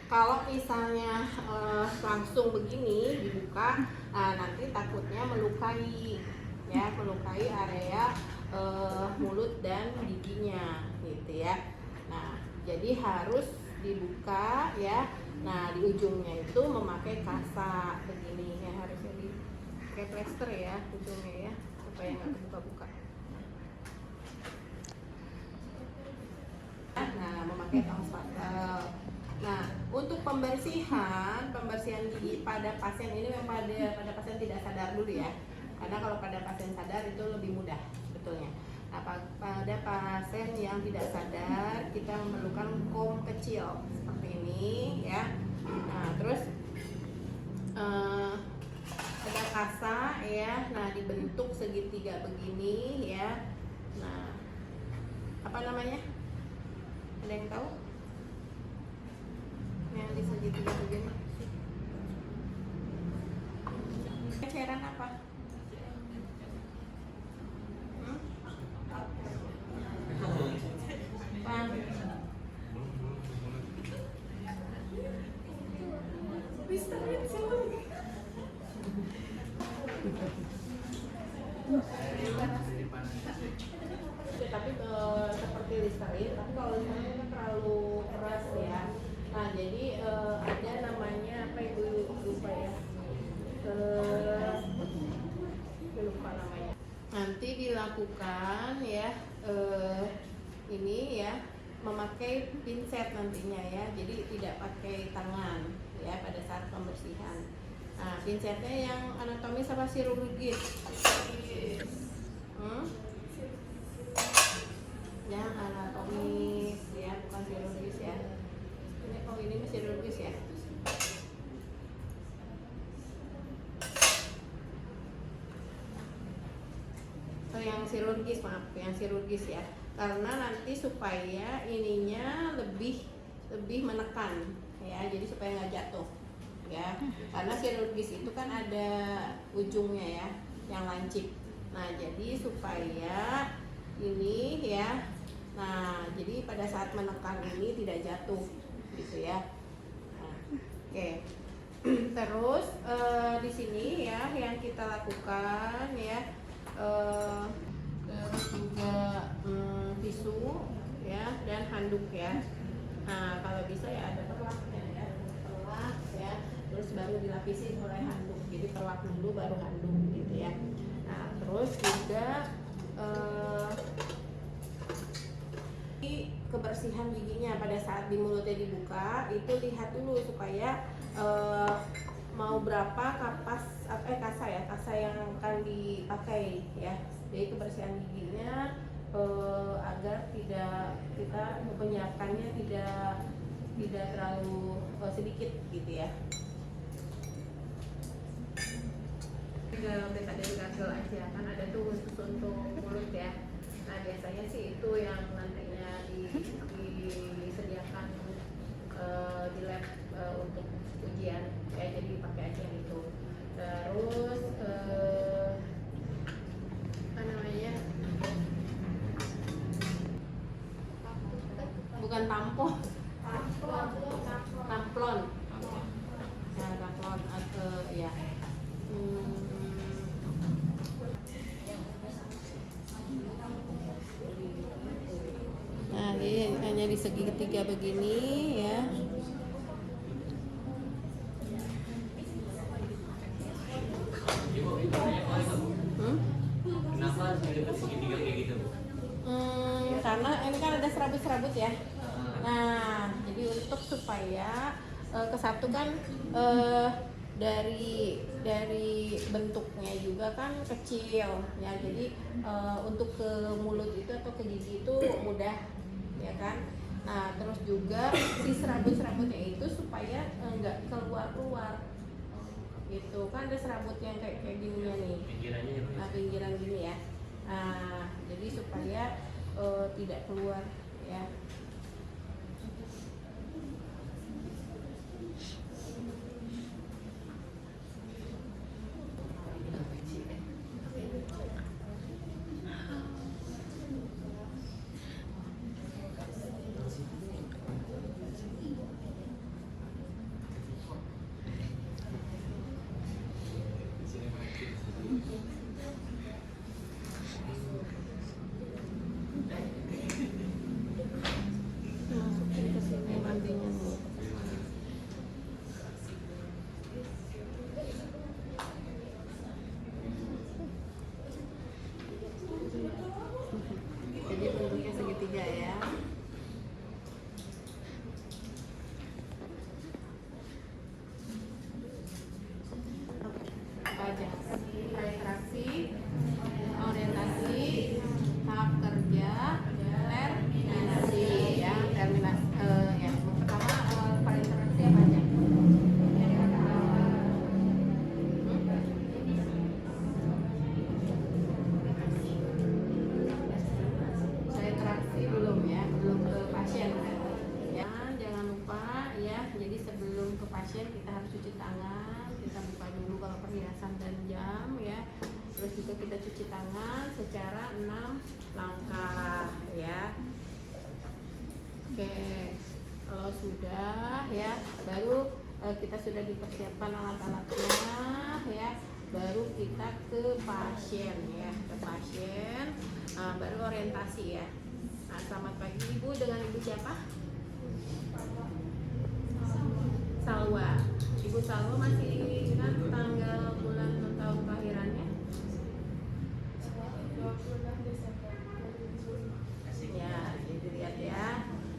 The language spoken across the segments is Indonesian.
Kalau misalnya langsung begini dibuka, nanti takutnya melukai, ya, melukai area mulut dan giginya, gitu ya. Nah, jadi harus dibuka ya. Nah, di ujungnya itu memakai kasa begini ya, harusnya di kayak plester ya ujungnya ya, supaya nggak kebuka-buka. Nah, memakai kaos patel. Nah, untuk pembersihan gigi pada pasien ini memang pada pasien tidak sadar dulu ya. Karena kalau pada pasien sadar itu lebih mudah sebetulnya. Nah, pada pasien yang tidak sadar kita memerlukan kom kecil seperti ini ya. Nah, terus ada kasa ya. Nah, dibentuk segitiga begini ya. Nah, apa namanya? Ada yang tahu? Yang di segitiga begini. Cairan apa? Tapi seperti Listerine, tapi kalau Listerine kan terlalu keras ya. Nah, jadi ada namanya apa itu, lupa ya. Lupa namanya. Nanti dilakukan ya ini ya, memakai pinset nantinya ya. Jadi tidak pakai tangan ya pada saat pembersihan. Nah, pinsetnya yang anatomis apa chirurgis? Yang anatomis ya, bukan chirurgis ya. Ini masih chirurgis ya. Yang chirurgis, maaf, yang chirurgis ya. Karena nanti supaya ininya lebih menekan ya, jadi supaya nggak jatuh ya. Karena chirurgis itu kan ada ujungnya ya, yang lancip. Nah, jadi supaya ini ya, nah jadi pada saat menekan ini tidak jatuh gitu ya. Nah, oke. Terus di sini ya yang kita lakukan ya, terus juga tisu ya dan handuk ya. Nah, kalau bisa ya ada perlaknya ya, perlak ya, terus baru dilapisi oleh handuk. Jadi perlak dulu baru handuk gitu ya. Nah, terus juga kebersihan giginya pada saat di mulutnya dibuka itu lihat dulu supaya mau berapa kasa ya, kasa yang akan dipakai ya. Jadi kebersihan giginya agar kita menyiapkannya tidak terlalu sedikit gitu ya. Betadine gargle aja kan ada tuh khusus untuk mulut ya. Nah, biasanya sih itu yang nantinya disediakan di lab untuk ujian ya, jadi dipakai aja gitu. Terus apa namanya, bukan tampon, tamplon ya, tamplon atau ya. Nah, ini hanya di segi ketiga begini ya. Kenapa harus segitiga kayak gitu? Karena ini kan ada serabut-serabut ya. Nah, jadi untuk supaya kesatu kan dari bentuknya juga kan kecil ya, jadi untuk ke mulut itu atau ke gigi itu mudah ya kan. Nah, terus juga si serabut-serabutnya itu supaya nggak keluar gitu kan, ada serabut yang kayak gininya nih, nah pinggiran gini ya. Nah, jadi supaya tidak keluar ya. apa aja? Retraksi, orientasi, hak kerja, terminasi ya, terminasi ya. Pertama retraksi apa aja? Retraksi belum ya, belum ke pasien ya. Jangan lupa ya, jadi sebelum ke pasien kita harus cuci tangan, kita buka dulu kalau perhiasan dan jam ya. Terus juga kita cuci tangan secara 6 langkah ya. Oke, kalau sudah ya, baru kita sudah dipersiapkan alat-alatnya ya, baru kita ke pasien ya, ke pasien. Baru orientasi ya. Nah, selamat pagi Ibu, dengan Ibu siapa? Salwa. Ibu Salwa masih ingat tanggal, bulan, tahun kelahirannya? Ya, jadi lihat ya.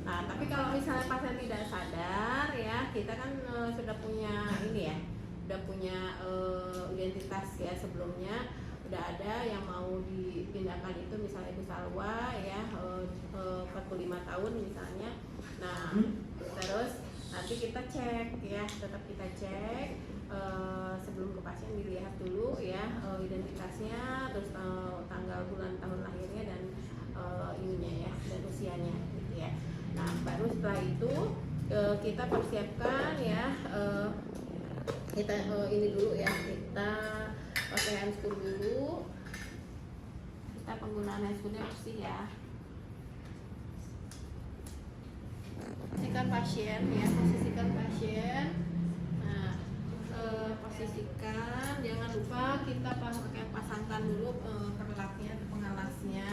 Nah, tapi kalau misalnya pasien tidak sadar ya, kita kan sudah punya ini ya, udah punya identitas ya sebelumnya, udah ada yang mau dipindahkan itu, misalnya Ibu Salwa ya, 45 tahun misalnya. Nah, terus nanti kita cek ya, tetap kita cek sebelum ke pasien, dilihat dulu ya identitasnya, terus tanggal, bulan, tahun lahirnya, dan ininya ya, dan usianya gitu ya. Nah, baru setelah itu kita persiapkan ya, kita ini dulu ya, kita pakai handscoon dulu. Kita penggunaan handscoonnya bersih ya. Posisikan pasien ya, posisikan pasien. Nah, posisikan, jangan lupa kita pakai pasangkan dulu perlaknya atau pengalasnya.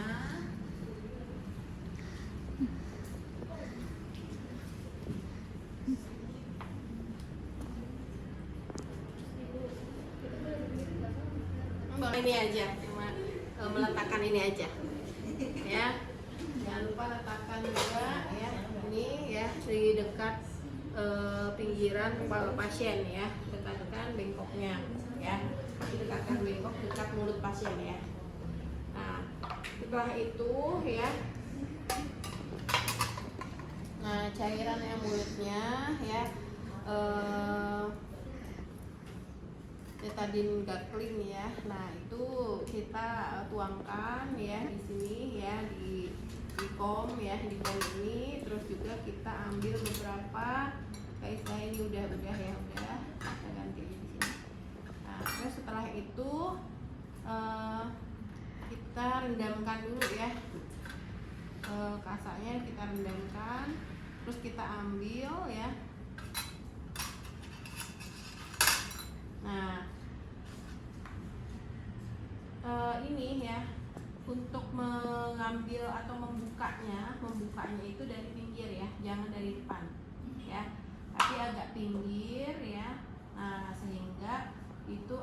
Ini aja, cuma meletakkan ini aja ya. Jangan lupa letakkan juga ya, ini ya, di dekat pinggiran kepala pasien ya, dekatkan bengkoknya ya, dekatkan bengkok dekat mulut pasien ya. Nah, setelah itu ya, nah cairan yang mulutnya ya, betadine gargling ya. Nah, itu kita tuangkan ya di sini ya, di kom ya, di kom ini. Terus juga kita ambil beberapa, kayak saya ini udah ya, udah kita ganti di sini. Nah, terus setelah itu kita rendamkan dulu ya, kasarnya kita rendamkan, terus kita ambil ya. Nah, ini ya, untuk mengambil atau membukanya itu dari pinggir ya, jangan dari depan ya, tapi agak pinggir ya. Nah, sehingga itu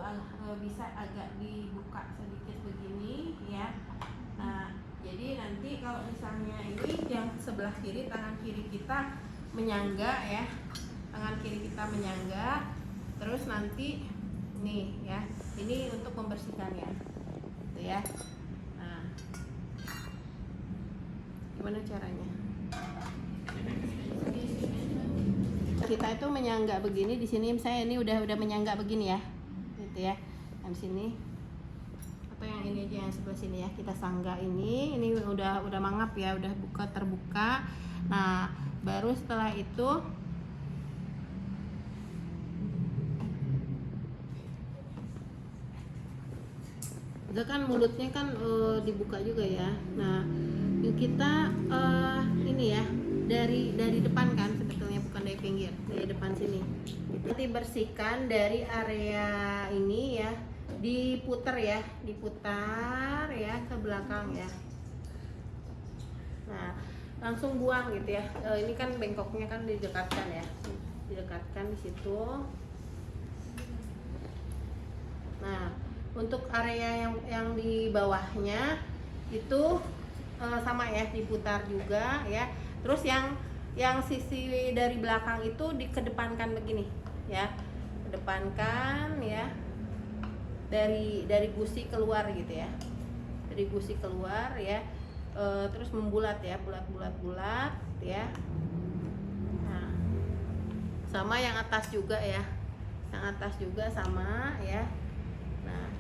bisa agak dibuka sedikit begini ya. Nah, jadi nanti kalau misalnya ini yang sebelah kiri, tangan kiri kita menyangga ya, tangan kiri kita menyangga, terus nanti nih ya, ini untuk membersihkannya gitu ya. Nah, gimana caranya? Kita itu menyangga begini di sini, misalnya ini udah menyangga begini ya, gitu ya. Yang sini atau yang ini aja, yang sebelah sini ya, kita sangga ini udah mangap ya, udah terbuka. Nah, baru setelah itu udah kan mulutnya kan dibuka juga ya. Nah, kita ini ya, dari depan kan sebetulnya, bukan dari pinggir, dari depan sini. Nanti bersihkan dari area ini ya, diputar ya ke belakang ya. Nah, langsung buang gitu ya. Ini kan bengkoknya kan didekatkan ya, didekatkan di situ. Nah, untuk area yang di bawahnya itu sama ya, diputar juga ya. Terus yang sisi dari belakang itu dikedepankan begini ya, kedepankan ya. dari gusi keluar gitu ya, dari gusi keluar ya. Terus membulat ya, bulat ya. Nah, sama yang atas juga ya, yang atas juga sama ya. Nah,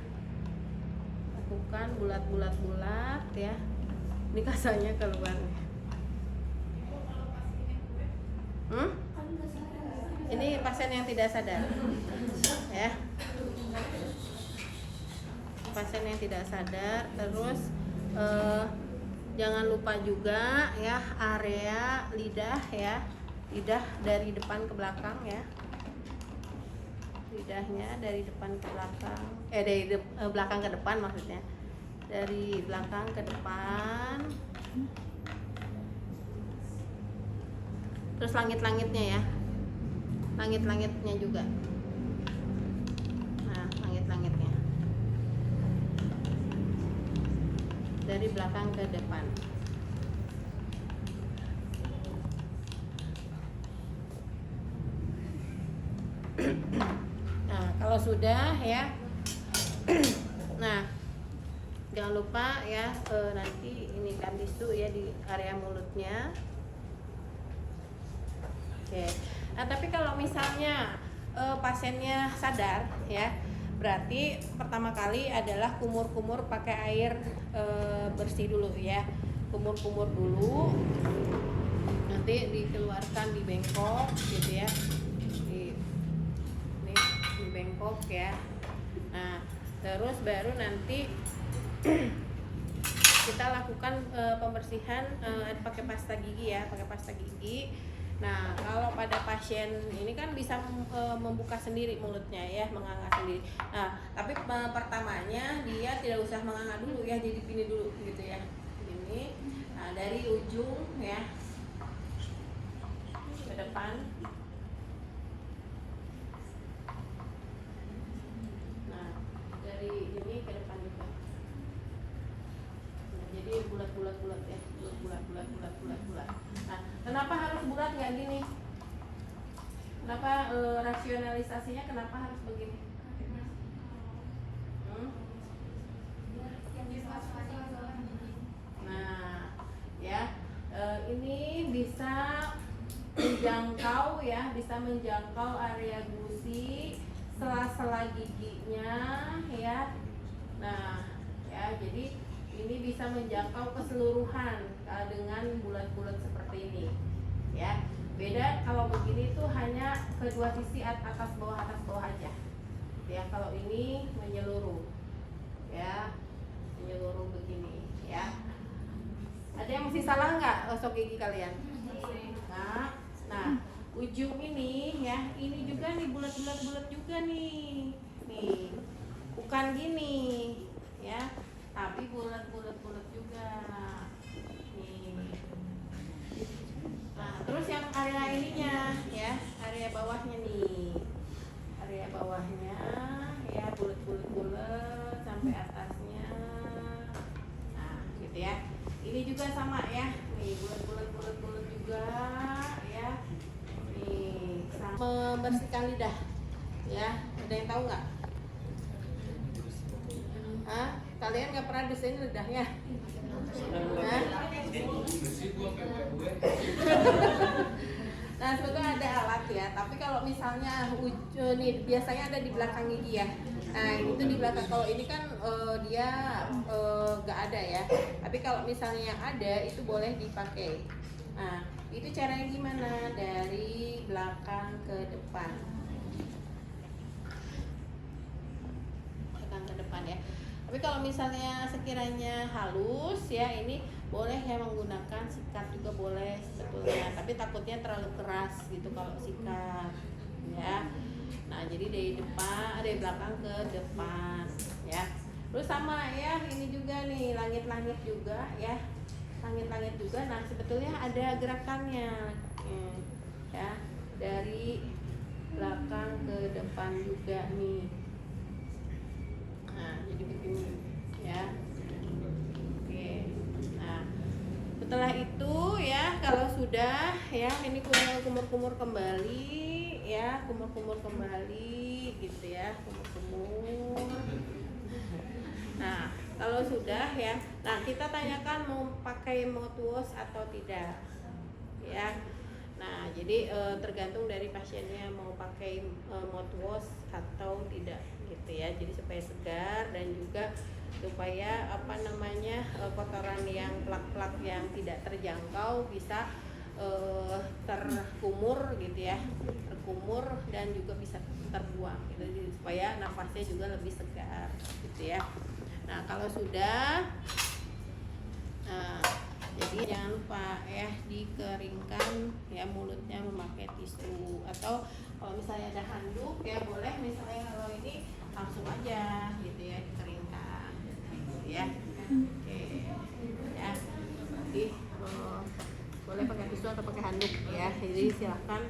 lakukan bulat ya. Ini kasanya keluar. Ini pasien yang tidak sadar ya, pasien yang tidak sadar. Terus jangan lupa juga ya area lidah ya, lidah dari depan ke belakang ya, lidahnya dari depan ke belakang, dari belakang ke depan maksudnya, dari belakang ke depan. Terus langit-langitnya ya, langit-langitnya juga. Nah, langit-langitnya dari belakang ke depan. Nah, kalau sudah ya, nah jangan lupa ya nanti ini kan tisu ya di area mulutnya. Oke. Nah, tapi kalau misalnya pasiennya sadar ya, berarti pertama kali adalah kumur-kumur pakai air bersih dulu ya. Kumur-kumur dulu. Nanti dikeluarkan di bengkok gitu ya. Di bengkok ya. Nah, terus baru nanti kita lakukan pembersihan pakai pasta gigi ya, pakai pasta gigi. Nah, kalau pada pasien ini kan bisa membuka sendiri mulutnya ya, menganga sendiri. Nah, tapi pertamanya dia tidak usah menganga dulu ya, jadi gini dulu gitu ya. Ini. Nah, dari ujung ya ke depan. Nah, dari ini ke depan juga. Nah, jadi bulat ya, bulat. Nah, kenapa harus bulat nggak gini? Kenapa rasionalisasinya kenapa harus begini? Nah, ya ini bisa menjangkau ya, bisa menjangkau area gusi, sela-sela giginya ya. Nah, ya jadi ini bisa menjangkau keseluruhan dengan bulat-bulat seperti ini ya. Beda kalau begini tuh hanya kedua sisi atas bawah aja ya. Kalau ini menyeluruh ya, menyeluruh begini ya. Ada yang masih salah nggak gosok gigi kalian? Nah, ujung ini ya, ini juga nih bulat juga nih, bukan gini ya, tapi bulat juga nih. Nah, terus yang area ininya ya, area bawahnya nih, area bawahnya ya bulat sampai atasnya. Nah, gitu ya. Ini juga sama ya, nih bulat juga ya. Nih, sama membersihkan lidah ya. Ada yang tahu nggak? Hah? Kalian nggak pernah desain lidahnya? Nah, sebetulnya ada alat ya, tapi kalau misalnya nih biasanya ada di belakang gigi ya. Nah, itu di belakang. Kalau ini kan dia nggak ada ya. Tapi kalau misalnya yang ada itu boleh dipakai. Nah, itu caranya gimana? Dari belakang ke depan. Belakang ke depan ya. Tapi kalau misalnya sekiranya halus ya, ini boleh ya menggunakan sikat juga boleh sebetulnya, tapi takutnya terlalu keras gitu kalau sikat ya. Nah, jadi dari belakang ke depan ya. Terus sama ya, ini juga nih langit-langit juga ya, langit-langit juga. Nah, sebetulnya ada gerakannya ya, dari belakang ke depan juga nih. Nah, jadi begini ya. Oke. Nah, setelah itu ya, kalau sudah ya, ini kumur-kumur kembali ya, kumur-kumur kembali gitu ya, kumur-kumur. Nah, kalau sudah ya, nah kita tanyakan mau pakai mouthwash atau tidak, ya. Nah, jadi tergantung dari pasiennya mau pakai mouthwash atau tidak, gitu ya. Jadi supaya segar dan juga supaya apa namanya kotoran yang plak-plak yang tidak terjangkau bisa terkumur gitu ya, terkumur dan juga bisa terbuang gitu, jadi supaya nafasnya juga lebih segar gitu ya. Nah kalau sudah, nah jadi jangan lupa ya dikeringkan ya mulutnya memakai tisu, atau kalau misalnya ada handuk ya boleh, misalnya kalau ini langsung aja gitu ya dikeringkan gitu ya. Oke ya, jadi boleh pakai tisu atau pakai handuk ya, jadi silahkan.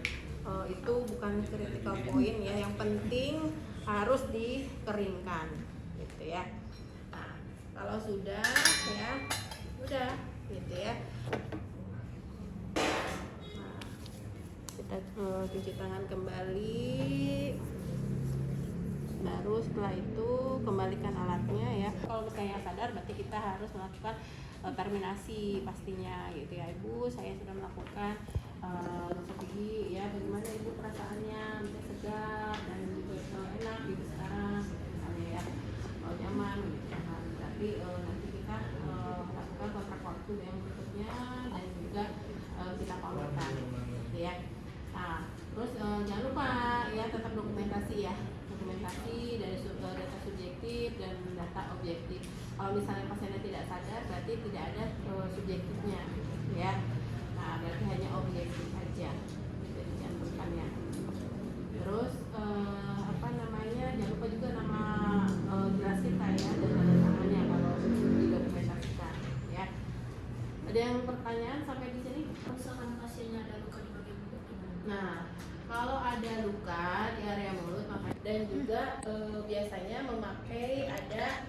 Itu bukan critical point ya, yang penting harus dikeringkan gitu ya. Nah kalau sudah ya udah gitu ya. Nah, kita cuci tangan kembali, baru setelah itu kembalikan alatnya ya. Kalau misalnya sadar berarti kita harus melakukan terminasi pastinya gitu ya. Ibu, saya sudah melakukan gosok gigi ya, bagaimana ibu perasaannya, bisa segar dan juga enak gitu sekarang misalnya ya, nyaman gitu kan. Tapi nanti kita lakukan kontrak waktu yang berikutnya dan juga kita pamitan gitu ya. Nah terus jangan lupa ya tetap dokumentasi ya, dokumentasi dari data subjektif dan data objektif. Kalau misalnya pasiennya tidak sadar berarti tidak ada subjektifnya ya. Nah berarti hanya objektif aja, jadi cantumkan ya. Terus apa namanya, jangan lupa juga nama jelas kita ya dan tanda tangannya kalau didokumentasikan ya. Ada yang pertanyaan sampai di sini? Misalkan pasiennya ada luka di bagian mulut. Nah, kalau ada luka di area mulut dan juga biasanya memakai ada